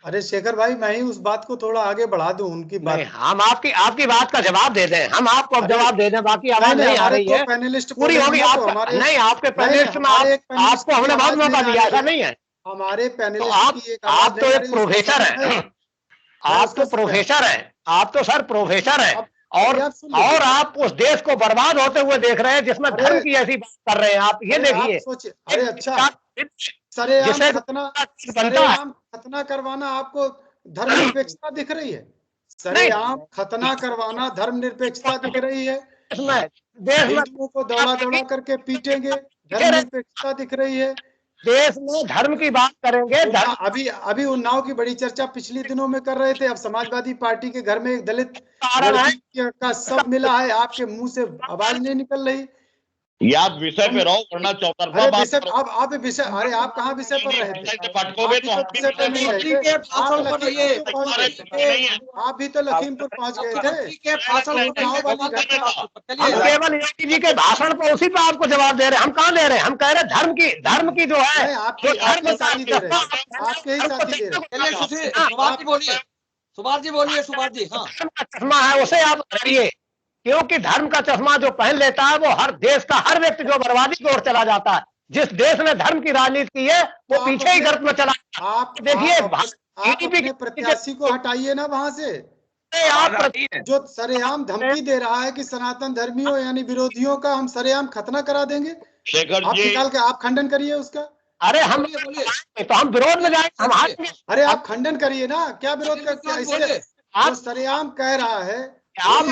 अरे शेखर भाई, मैं ही उस बात को थोड़ा आगे बढ़ा दूं, उनकी बात। हम आपकी बात का जवाब दे दें, हम आपको अब जवाब दे दें, बाकी आवाज नहीं आ रही है। पैनलिस्ट पूरी होगी नहीं, आपके पैनलिस्ट में आपको हमने बहुत मौका दिया, ऐसा नहीं है। हमारे पैनलिस्ट आप तो एक प्रोफेसर है, आप तो प्रोफेसर है, आप तो सर प्रोफेसर है, और आप उस देश को बर्बाद होते हुए देख रहे हैं जिसमें धर्म की ऐसी बात कर रहे हैं आप। ये देखिए, अरे अच्छा, सरेआम खतना करवाना आपको धर्मनिरपेक्षता दिख रही है? सरेआम खतना करवाना धर्मनिरपेक्षता दिख रही है? हिंदुओं को दौड़ा दौड़ा करके पीटेंगे, धर्मनिरपेक्षता दिख रही है? देश में धर्म की बात करेंगे। अभी उन्नाव की बड़ी चर्चा पिछले दिनों में कर रहे थे। अब समाजवादी पार्टी के घर में एक दलित का सब मिला है, आपके मुंह से आवाज नहीं निकल रही। याद विषय पे रहो, वरना चौतरफा बात करो। आप विषय, अरे आप कहाँ विषय पर रहे थे? आप भी तो लखीमपुर पहुंच गए थे। केवल योगी जी के भाषण पर, उसी पे आपको जवाब दे रहे हैं। हम कहाँ दे रहे हैं? हम कह रहे धर्म की जो है आपके ही साथी दे रहे हैं। सुभाष जी बोलिए। सुभाष जी, हाँ, चश्मा है उसे आप करिए, क्योंकि धर्म का चश्मा जो पहन लेता है वो हर देश का हर व्यक्ति जो बर्बादी की ओर चला जाता है। जिस देश ने धर्म की राजनीति की है वो पीछे ही गर्त में चला। आप देखिए, प्रत्याशी को हटाइए ना वहां से। आप जो सरेआम धमकी दे रहा है कि सनातन धर्मियों यानी विरोधियों का हम सरेआम खतना करा देंगे, आप निकाल के आप खंडन करिए उसका। अरे हम तो हम विरोध में जाएंगे, हम हारेंगे। अरे आप खंडन करिए ना, क्या विरोध करते हैं? इससे आप सरेआम कह रहा है, आपका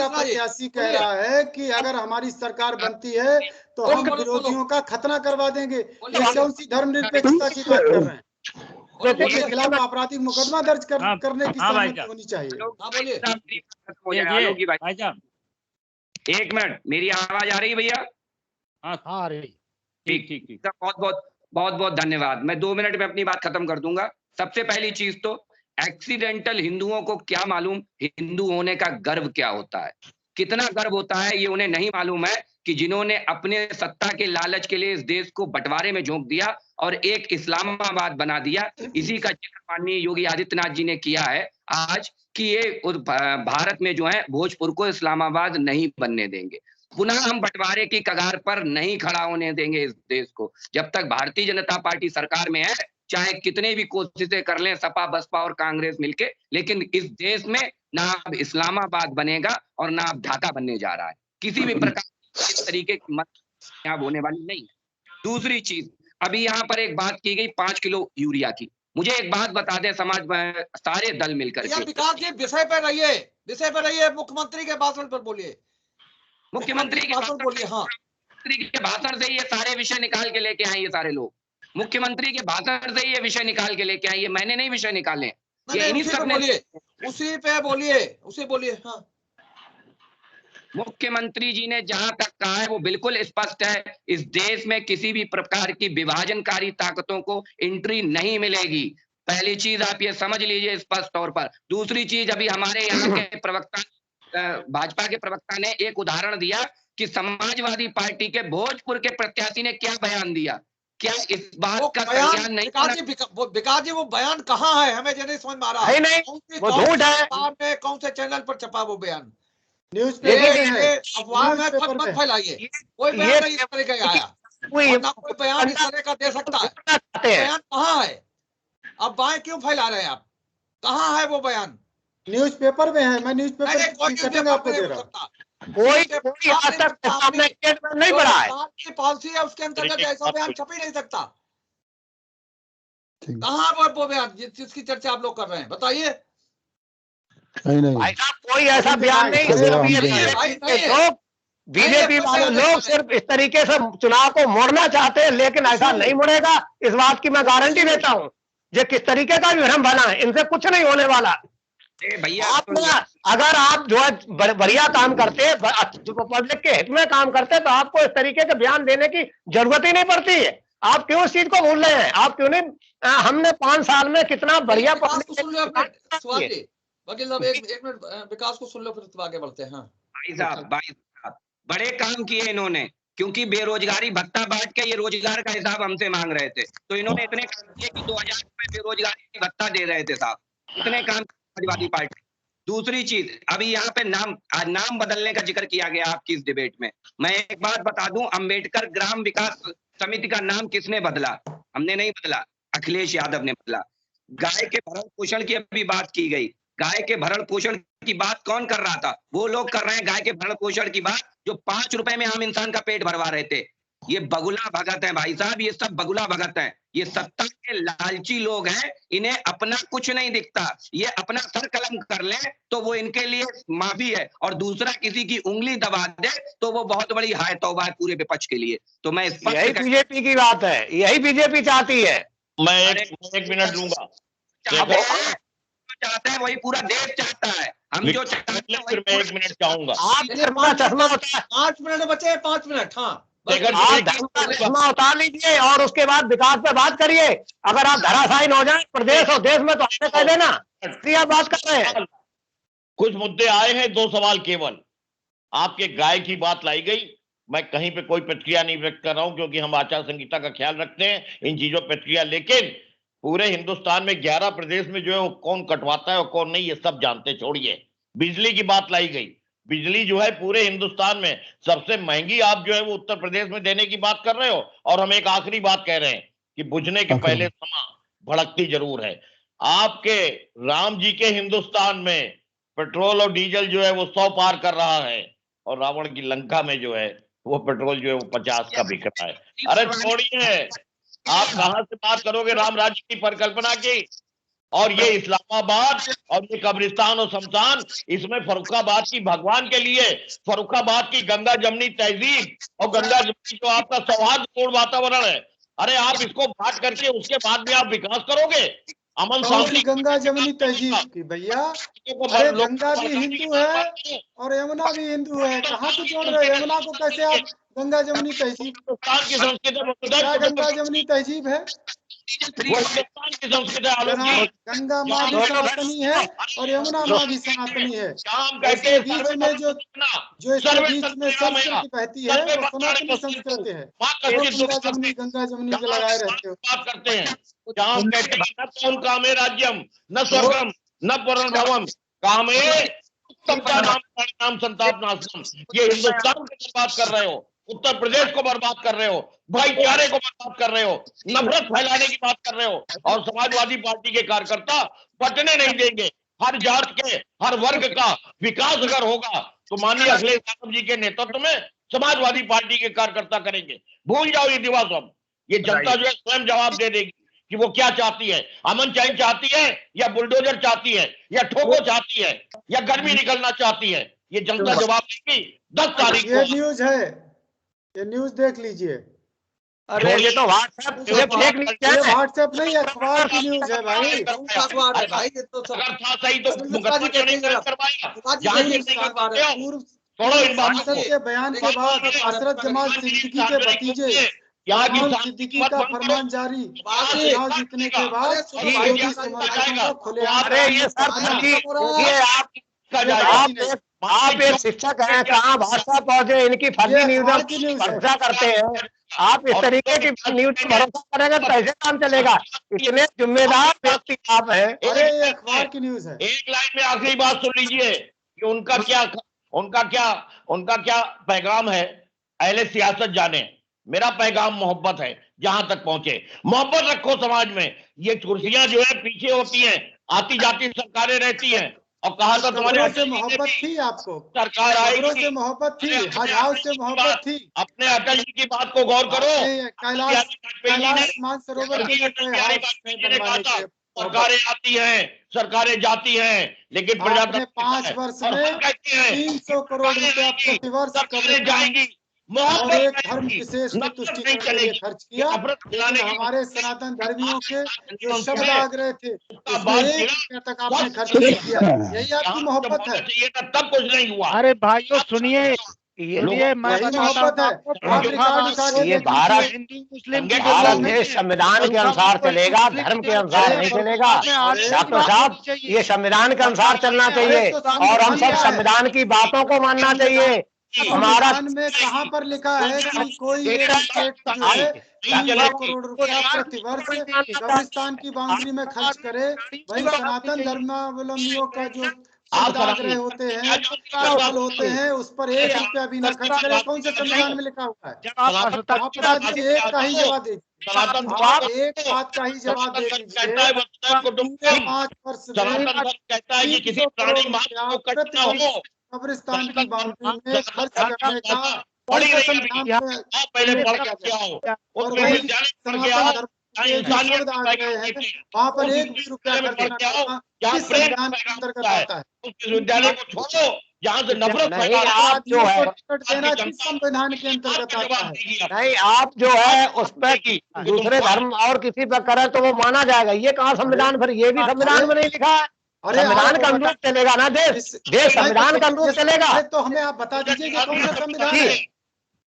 प्रत्याशी कह रहा है कि अगर हमारी सरकार बनती है तो हम विरोधियों का खतना करवा देंगे। ये कौन सी धर्मनिरपेक्षता की बात कर रहे हैं? उनके खिलाफ आपराधिक मुकदमा दर्ज करने की सहमति होनी चाहिए। एक मिनट, मेरी आवाज आ रही है भैया? हाँ, आ रही। ठीक। बहुत बहुत धन्यवाद। मैं 2 मिनट में अपनी बात खत्म कर दूंगा। सबसे पहली चीज तो एक्सीडेंटल हिंदुओं को क्या मालूम हिंदू होने का गर्व क्या होता है, कितना गर्व होता है ये उन्हें नहीं मालूम है कि जिन्होंने अपने सत्ता के लालच के लिए इस देश को बंटवारे में झोंक दिया और एक इस्लामाबाद बना दिया। इसी का जिक्र माननीय योगी आदित्यनाथ जी ने किया है आज कि ये भारत में जो है भोजपुर को इस्लामाबाद नहीं बनने देंगे। पुनः हम बंटवारे की कगार पर नहीं खड़ा होने देंगे इस देश को। जब तक भारतीय जनता पार्टी सरकार में है, चाहे कितने भी कोशिशें कर लें सपा बसपा और कांग्रेस मिलके, लेकिन इस देश में ना अब इस्लामाबाद बनेगा और ना अब ढाका बनने जा रहा है। किसी भी प्रकार इस तरीके की मत यहाँ होने वाली नहीं है। दूसरी चीज, अभी यहाँ पर एक बात की गई 5 किलो यूरिया की। मुझे एक बात बता दें, समाज में सारे दल मिलकर के विकास जी विषय पर रहिए, मुख्यमंत्री के भाषण पर बोलिए। मुख्यमंत्री के भाषण बोलिए। हाँ, मुख्यमंत्री के भाषण से ये सारे विषय निकाल के लेके आए ये सारे लोग। मुख्यमंत्री के भाषण से ये विषय निकाल के लेके आए, मैंने नहीं विषय निकाले, ये इन्हीं सब ने। उसी पे बोलिए। हाँ, मुख्यमंत्री जी ने जहां तक कहा है वो बिल्कुल स्पष्ट है, इस देश में किसी भी प्रकार की विभाजनकारी ताकतों को एंट्री नहीं मिलेगी। पहली चीज आप ये समझ लीजिए स्पष्ट तौर पर। दूसरी चीज, अभी हमारे यहाँ के प्रवक्ता, भाजपा के प्रवक्ता ने एक उदाहरण दिया कि समाजवादी पार्टी के भोजपुर के प्रत्याशी ने क्या बयान दिया। क्या इस बात का संज्ञान नहीं? विकास जी वो बयान कहाँ है? हमें नहीं समझ में आ रहा है। नहीं, वो झूठ है। कौन से चैनल पर छपा वो बयान? न्यूज पे अफवाह में मत फैलाइए। कोई बयान नहीं इस तरह का आया, कोई बयान इस तरह का दे सकता है। बयान कहाँ है? अब बाएं क्यों फैला रहे हैं आप? कहाँ है वो बयान? न्यूज़पेपर में है। मैं न्यूज़पेपर आपको दे रहा हूँ। कोई आज तक सामने नहीं बढ़ा है। पॉलिसी है, उसके अंतर्गत ऐसा बयान छप ही नहीं सकता। कहाँ वो बयान जिसकी चर्चा आप लोग कर रहे हैं? बताइए। नहीं भाई साहब, कोई ऐसा बयान नहीं। बीजेपी वाले लोग सिर्फ इस तरीके से चुनाव को मोड़ना चाहते हैं, लेकिन ऐसा नहीं मुड़ेगा, इस बात की मैं गारंटी देता हूँ। ये किस तरीके का भी भ्रम बना है, इनसे कुछ नहीं होने वाला। भैया अगर आप जो है बढ़िया काम करते, पब्लिक के हित में काम करते, तो आपको इस तरीके के बयान देने की जरूरत ही नहीं पड़ती है। आप क्यों इस चीज को भूल रहे हैं? आप क्यों नहीं? हमने 5 साल में कितना बढ़िया वकील साहब, एक मिनट विकास को सुन लो, फिर आगे बढ़ते हैं। भाई साहब बड़े काम किए इन्होंने, क्योंकि बेरोजगारी भत्ता बांट के ये रोजगार का हिसाब हमसे मांग रहे थे, तो इन्होंने इतने काम किए कि 2000 रुपए बेरोजगारी भत्ता दे रहे थे साहब। इतने काम समाजवादी पार्टी। दूसरी चीज, अभी यहाँ पे नाम बदलने का जिक्र किया गया आपकी इस डिबेट में। मैं एक बात बता दूं, अंबेडकर ग्राम विकास समिति का नाम किसने बदला? हमने नहीं बदला, अखिलेश यादव ने बदला। गाय के भरण पोषण की अभी बात की गई, गाय के भरण पोषण की बात कौन कर रहा था? वो लोग कर रहे हैं गाय के भरण पोषण की बात जो 5 रुपए में आम इंसान का पेट भरवा रहे थे। ये बगुला भगत है भाई साहब, ये सब बगुला भगत हैं। ये सत्ता के लालची लोग हैं, इन्हें अपना कुछ नहीं दिखता। ये अपना सर कलम कर ले तो वो इनके लिए माफी है, और दूसरा किसी की उंगली दबा दे तो वो बहुत बड़ी हाय तौबा है पूरे विपक्ष के लिए। तो मैं यही बीजेपी की बात है, यही बीजेपी चाहती है। मैं एक मिनट दूंगा। चाहते हैं वही पूरा देश चाहता है। हम जो चाहते हैं फिर मैं 1 मिनट चाहूंगा। आप चश्मा होता है, 5 मिनट बचे, 5 मिनट। हाँ, चश्मा उतार लीजिए और उसके बाद विकास पे बात करिए। अगर आप धराशायी हो जाए प्रदेश और देश में तो हमें कह देना आप बात कर रहे हैं। कुछ मुद्दे आए हैं, 2 सवाल केवल। आपके गाय की बात लाई गई, मैं कहीं पे कोई प्रतिक्रिया नहीं व्यक्त कर रहा हूं क्योंकि हम आचार संहिता का ख्याल रखते हैं, इन चीजों प्रतिक्रिया। लेकिन पूरे हिंदुस्तान में 11 प्रदेश में जो है वो कौन कटवाता है और कौन नहीं, ये सब जानते। छोड़िए, बिजली की बात लाई गई। बिजली जो है पूरे हिंदुस्तान में सबसे महंगी आप जो है वो उत्तर प्रदेश में देने की बात कर रहे हो। और हम एक आखिरी बात कह रहे हैं कि बुझने के पहले समा भड़कती जरूर है। आपके राम जी के हिंदुस्तान में पेट्रोल और डीजल जो है वो 100 पार कर रहा है, और रावण की लंका में जो है वो पेट्रोल जो है वो 50 का बिक रहा है। अरे छोड़िए, आप कहां से बात करोगे राम राज्य की परिकल्पना की? और ये इस्लामाबाद और ये कब्रिस्तान और शमशान, इसमें फर्रुखाबाद की भगवान के लिए फर्रुखाबाद की गंगा जमनी तहजीब और गंगा जमनी जो आपका सौहार्दपूर्ण वातावरण है, अरे आप इसको बात करके उसके बाद में आप विकास करोगे। अमन शांति गंगा जमनी तहजीब की भैया, अरे गंगा भी हिंदू है और यमुना भी हिंदू है, कहाँ को जोड़ रहे हो? यमुना को कैसे आप गंगा जमनी तहजीब? क्या गंगा जमनी तहजीब है? गंगा माँ भी सनातनी है और यमुना माँ भी सनातनी है। इसके बीच में जो इसके बीच में संस्कृति बहती है वो सनातनी संस्कृति है। गंगा जमनी के लगाए रहते हो, बात करते हैं। जहाँ कहते हैं न पौन कामे राज्यम न स्वर्गम न पुनर्भवम कामे नाम संताप नाशनम। ये हिंदुस्तान को बर्बाद कर रहे हो, उत्तर प्रदेश को बर्बाद कर रहे हो, भाईचारे को बर्बाद कर रहे हो, नफरत फैलाने की बात कर रहे हो। और समाजवादी पार्टी के कार्यकर्ता बटने नहीं देंगे। हर जात के हर वर्ग का विकास अगर होगा तो माननीय अखिलेश यादव जी के नेतृत्व में समाजवादी पार्टी के कार्यकर्ता करेंगे। भूल जाओ ये दिवस। अब ये जनता जो है स्वयं जवाब दे देगी कि वो क्या चाहती है। अमन चैन चाहती है या बुलडोजर चाहती है या ठोको चाहती है या गर्मी निकलना चाहती है, ये जनता जवाब देगी 10 तारीख को। ये न्यूज है, ये न्यूज देख लीजिए। अरे ये तो व्हाट्सएप नहीं, अखबार की न्यूज है भाई। अखबार है भाई, ये तो अगर था सही तो सांसद के बयान के बाद हसरत जमाल सिद्दीकी के भतीजे सिद्दीकी का फरमान जारी, चुनाव जीतने के बाद खुले। आप एक शिक्षक हैं, कहाँ भाषा पहुंचे, इनकी फर्जी न्यूज भरोसा करते हैं। आप इस तरीके की न्यूज भरोसा करेंगे तो कैसे काम चलेगा? इतने जिम्मेदार व्यक्ति आप हैं। अरे ये अखबार की न्यूज है। एक लाइन में आखिरी बात सुन लीजिए कि उनका क्या पैगाम है। अहले सियासत जाने, मेरा पैगाम मोहब्बत है। जहां तक पहुंचे मोहब्बत रखो समाज में। ये कुर्सियां जो है पीछे होती हैं, आती जाती सरकारें रहती हैं। और कहा था तुम्हारे से मोहब्बत थी, आपको सरकार आएगी से मोहब्बत थी, हज हाउस से मोहब्बत थी। अपने अटल जी की बात को गौर करो। कैलाश मानसरोवर के सरकारें आती हैं, सरकारें जाती हैं, लेकिन 5 वर्ष में 300 करोड़ रुपया प्रतिवर्ष सरकारें जाएंगी। और एक धर्म विशेष को तुष्टि के लिए खर्च किया। हमारे सनातन धर्मियों के जो शब्द आग्रह थे तक आपने खर्च किया। यही आपकी मोहब्बत है। ये तब कुछ नहीं हुआ। अरे भाइयों सुनिए, ये मोहब्बत है। ये भारत हिंदू मुस्लिम देश संविधान के अनुसार चलेगा, धर्म के अनुसार नहीं चलेगा। डॉक्टर साहब, ये संविधान के अनुसार चलना चाहिए और हम सब संविधान की बातों को मानना चाहिए। हमारा में कहाँ पर लिखा है कि कोई एक स्टेट जो है 300 करोड़ रुपया प्रतिवर्ष कब्रिस्तान की बाउंड्री में खर्च करे? वही सनातन धर्मावलंबियों का जो आग्रह होते हैं, होते हैं, उस पर 1 रुपया भी न खर्च करे। कौन से संविधान में लिखा हुआ है? आप एक का ही जवाब दीजिए, एक बात का ही जवाब दे दीजिए। 5 वर्ष में कब्रिस्तान की बाउंड्री में खर्च करने का पढ़ ही नहीं है। आप पहले पढ़ के आओ और वही विद्यालय आओ, वहाँ पर एक भी रुपया खर्च ना करना, किस संविधान के अंतर्गत आता है? उस विद्यालय को छोड़ो जहाँ से नफरत आप जो है टिकट देना किस संविधान के अंतर्गत आता है? नहीं, आप जो है उस पर दूसरे धर्म और किसी पर करें तो वो माना जाएगा। ये कहाँ संविधान, फिर ये भी संविधान में नहीं लिखा है। संविधान का अनुरूप चलेगा ना देश, देश संविधान का अनुरूप चलेगा। तो हमें आप बता दीजिए कि कौन सा संविधान है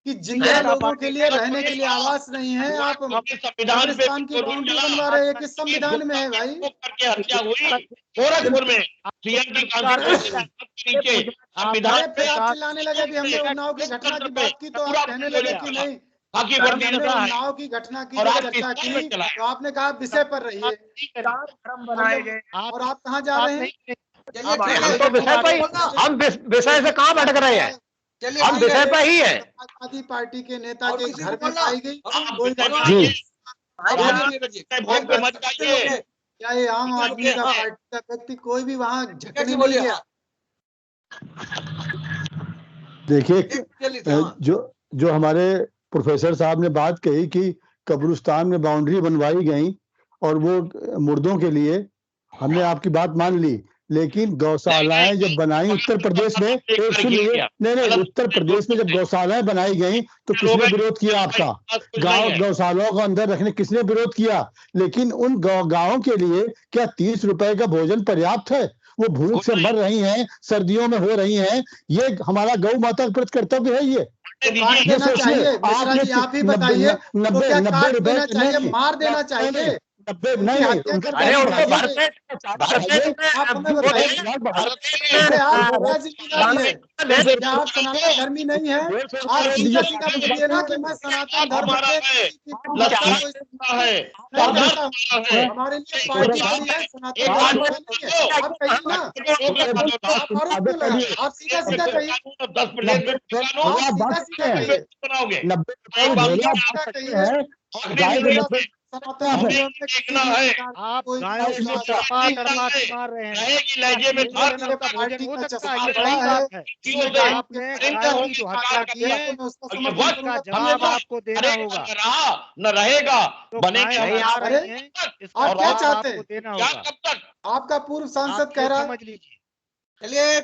कि जिंदा लोगों के लिए रहने के लिए आवास नहीं है, आप कब्रिस्तान की बाउंड्री बनवा रहे हैं, किस संविधान में है भाई? करके हत्या हुई गोरखपुर में सीएम की संविधान पे आप चिल्लाने लगे कि हमने उन्नाव की घटना की बात की, तो आप कहने लगे कि नहीं हमने उन्नाव की घटना की चर्चा की, तो आपने कहा विषय पर रहिए। और आप कहाँ जा रहे हैं? हम विषय से कहाँ भटक रहे हैं, हम विषय पर ही है। समाजवादी पार्टी के नेता के घर में पाई गई क्या ये आम आदमी का पार्टी का व्यक्ति कोई भी वहाँ झकने नहीं गया? देखिए जो हमारे प्रोफेसर साहब ने बात कही कि कब्रिस्तान में बाउंड्री बनवाई गई और वो मुर्दों के लिए, हमने आपकी बात मान ली, लेकिन गौशालाएं जब बनाई उत्तर प्रदेश में, एक सुनिए, नहीं उत्तर प्रदेश में जब गौशालाएं बनाई गई तो किसने विरोध किया? आपका गांव गौशालाओं को अंदर रखने किसने विरोध किया? लेकिन उन गांवों के लिए क्या 30 रुपए का भोजन पर्याप्त है? वो भूख से मर रही हैं, सर्दियों में हो रही हैं। ये हमारा गौ माता के प्रति कर्तव्य है। ये चाहिए आप ही बताइए, 90 रुपए चाहिए, मार देना चाहिए? 90 नहीं, आप सनातन धर्मी नहीं है, आप सीधा ना कि मैं सनातन धर्म हमारे लिए पार्टी है सनातन आप कहिए ना, आप सीधा सीधा कहिए, आप गायों को टरपा मार रहे हैं। आपने गायों की जो हत्या की है उसका जवाब आपको देना होगा, न रहेगा आप क्या चाहते हैं? देना होगा। आपका पूर्व सांसद कह रहा है, समझ लीजिए। चलिए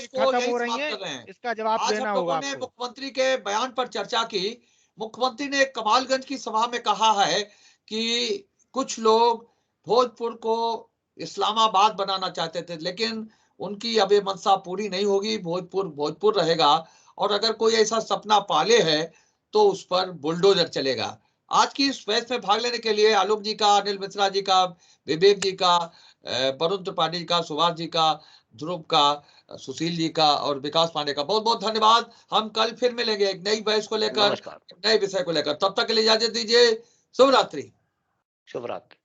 खत्म हो रही है, इसका जवाब देना होगा। मुख्यमंत्री के बयान पर चर्चा की। मुख्यमंत्री ने कमालगंज की सभा में कहा है कि कुछ लोग भोजपुर को इस्लामाबाद बनाना चाहते थे, लेकिन उनकी अब ये मंशा पूरी नहीं होगी। भोजपुर रहेगा, और अगर कोई ऐसा सपना पाले है तो उस पर बुलडोजर चलेगा। आज की इस बहस में भाग लेने के लिए आलोक जी का, अनिल मिश्रा जी का, विवेक जी का, वरुण त्रिपाठी जी का, सुभाष जी का, ध्रुव का, सुशील जी का और विकास पांडे का बहुत बहुत धन्यवाद। हम कल फिर मिलेंगे एक नई बहस को लेकर, नए विषय को लेकर। तब तक के लिए इजाजत दीजिए। शुभ रात्रि। शुभ रात्रि।